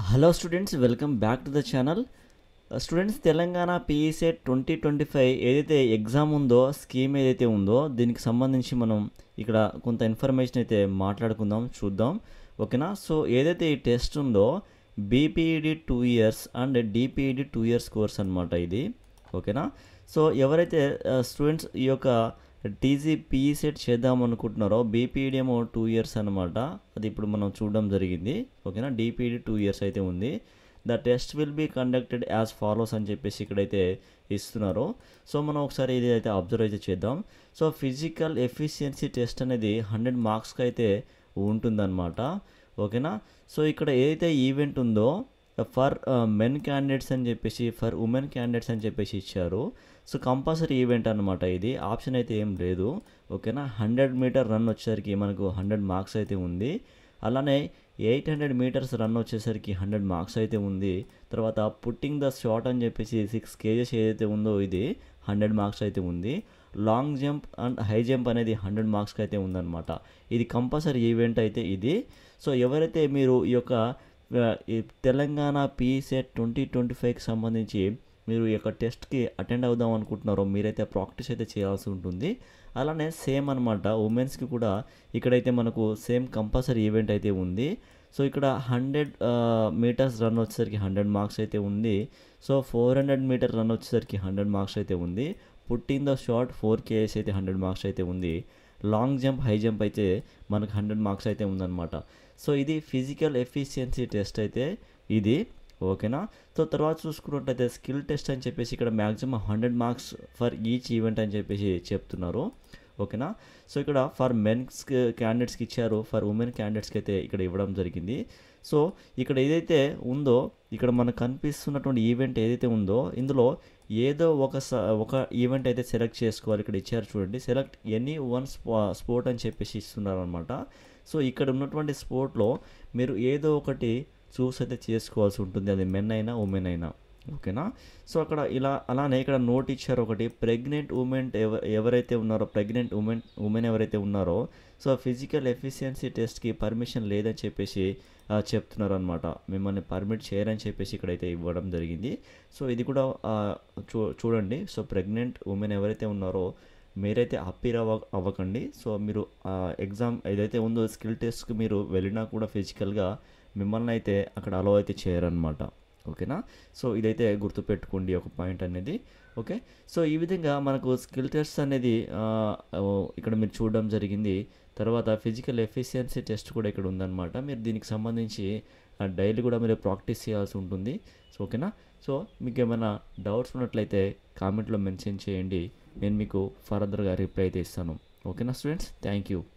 Hello students, welcome back to the channel. Students, Telangana PECET 2025 ఏదైతే exam ఉందో, scheme ఏదైతే ఉందో, దీనికి సంబంధించి మనం ఇక్కడ కొంత ఇన్ఫర్మేషన్ అయితే మాట్లాడుకుందాం, చూద్దాం. ఓకేనా? సో ఏదైతే ఈ టెస్ట్ ఉందో BPEd 2 years and DPEd 2 years course అనమాట ఇది. ఓకేనా? సో ఎవరైతే స్టూడెంట్స్ ఈ యొక్క టీజీ పీఈసెట్ చేద్దాం అనుకుంటున్నారో, బీపీఈడి ఏమో 2 ఇయర్స్ అనమాట, అది ఇప్పుడు మనం చూడడం జరిగింది. ఓకేనా? డిపిఈడి 2 ఇయర్స్ అయితే ఉంది. The test will be conducted as follows అని చెప్పేసి ఇక్కడైతే ఇస్తున్నారు. సో మనం ఒకసారి ఇది అయితే అబ్జర్వ్ అయితే చేద్దాం. సో ఫిజికల్ ఎఫిషియన్సీ టెస్ట్ అనేది 100 మార్క్స్కి అయితే ఉంటుందన్నమాట. ఓకేనా? సో ఇక్కడ ఏదైతే ఈవెంట్ ఉందో ఫర్ మెన్ క్యాండిడేట్స్ అని చెప్పేసి, ఫర్ ఉమెన్ క్యాండిడేట్స్ అని చెప్పేసి ఇచ్చారు. సో కంపల్సరీ ఈవెంట్ అనమాట ఇది, ఆప్షన్ అయితే ఏం లేదు. ఓకేనా? 100 మీటర్ రన్ వచ్చేసరికి మనకు 100 మార్క్స్ అయితే ఉంది. అలానే 800 మీటర్స్ రన్ వచ్చేసరికి 100 మార్క్స్ అయితే ఉంది. తర్వాత పుట్టింగ్ ద షాట్ అని చెప్పేసి 6 కేజెస్ ఏదైతే ఉందో ఇది 100 మార్క్స్ అయితే ఉంది. Long jump and high jump అనేది 100 మార్క్స్కి అయితే ఉందన్నమాట. ఇది కంపల్సరీ ఈవెంట్ అయితే ఇది. సో ఎవరైతే మీరు ఈ యొక్క ఈ తెలంగాణ పీఈసెట్ 2025కి సంబంధించి మీరు ఈ యొక్క టెస్ట్కి అటెండ్ అవుదాం అనుకుంటున్నారో, మీరైతే ప్రాక్టీస్ అయితే చేయాల్సి ఉంటుంది. అలానే సేమ్ అనమాట, ఉమెన్స్కి కూడా ఇక్కడైతే మనకు సేమ్ కంపల్సరీ ఈవెంట్ అయితే ఉంది. సో ఇక్కడ 100 మీటర్స్ రన్ వచ్చేసరికి 100 మార్క్స్ అయితే ఉంది. సో 400 మీటర్ రన్ వచ్చేసరికి 100 మార్క్స్ అయితే ఉంది. పుట్టింగ్ ద షాట్ 4 కేఎస్ అయితే 100 మార్క్స్ అయితే ఉంది. లాంగ్ జంప్ హై జంప్ అయితే మనకు 100 మార్క్స్ అయితే ఉందన్నమాట. సో ఇది ఫిజికల్ ఎఫిషియన్సీ టెస్ట్ అయితే ఇది. ఓకేనా? సో తర్వాత చూసుకున్నట్లయితే స్కిల్ టెస్ట్ అని చెప్పేసి ఇక్కడ maximum 100 marks for each event అని చెప్పేసి చెప్తున్నారు. ఓకేనా? సో ఇక్కడ ఫర్ మెన్స్ క్యాండిడేట్స్కి ఇచ్చారు, ఫర్ ఉమెన్ క్యాండిడేట్స్కి అయితే ఇక్కడ ఇవ్వడం జరిగింది. సో ఇక్కడ ఏదైతే ఉందో, ఇక్కడ మనకు కనిపిస్తున్నటువంటి ఈవెంట్ ఏదైతే ఉందో, ఇందులో ఏదో ఒక ఈవెంట్ అయితే సెలెక్ట్ చేసుకోవాలి. ఇక్కడ ఇచ్చారు చూడండి, సెలెక్ట్ ఎనీ వన్ స్పోర్ట్ అని చెప్పేసి ఇస్తున్నారు అనమాట. సో ఇక్కడ ఉన్నటువంటి స్పోర్ట్లో మీరు ఏదో ఒకటి చూస్ అయితే చేసుకోవాల్సి ఉంటుంది, అది మెన్ అయినా ఉమెన్ అయినా. ఓకేనా? సో అక్కడ అలానే ఇక్కడ నోట్ ఇచ్చారు ఒకటి, ప్రెగ్నెంట్ ఉమెన్ ఎవరైతే ఉన్నారో, ప్రెగ్నెంట్ ఉమెన్ ఎవరైతే ఉన్నారో, సో ఫిజికల్ ఎఫిషియన్సీ టెస్ట్కి పర్మిషన్ లేదని చెప్పేసి చెప్తున్నారు అనమాట. మిమ్మల్ని పర్మిట్ చేయరని చెప్పేసి ఇక్కడైతే ఇవ్వడం జరిగింది. సో ఇది కూడా చూడండి. సో ప్రెగ్నెంట్ ఉమెన్ ఎవరైతే ఉన్నారో మీరైతే అప్పీర్ అవ్వకండి. సో మీరు ఎగ్జామ్ ఏదైతే ఉందో స్కిల్ టెస్ట్కి మీరు వెళ్ళినా కూడా ఫిజికల్గా మిమ్మల్ని అయితే అక్కడ అలో అయితే చేయరనమాట. ఓకేనా? సో ఇదైతే గుర్తుపెట్టుకోండి ఒక పాయింట్ అనేది. ఓకే? సో ఈ విధంగా మనకు స్కిల్ టెస్ట్ అనేది ఇక్కడ మీరు చూడడం జరిగింది. తర్వాత ఫిజికల్ ఎఫిషియన్సీ టెస్ట్ కూడా ఇక్కడ ఉందన్నమాట. మీరు దీనికి సంబంధించి డైలీ కూడా మీరు ప్రాక్టీస్ చేయాల్సి ఉంటుంది. సో ఓకేనా? సో మీకు ఏమైనా డౌట్స్ ఉన్నట్లయితే కామెంట్లో మెన్షన్ చేయండి, నేను మీకు ఫర్దర్గా రిప్లై అయితే ఇస్తాను. ఓకేనా స్టూడెంట్స్? Thank you.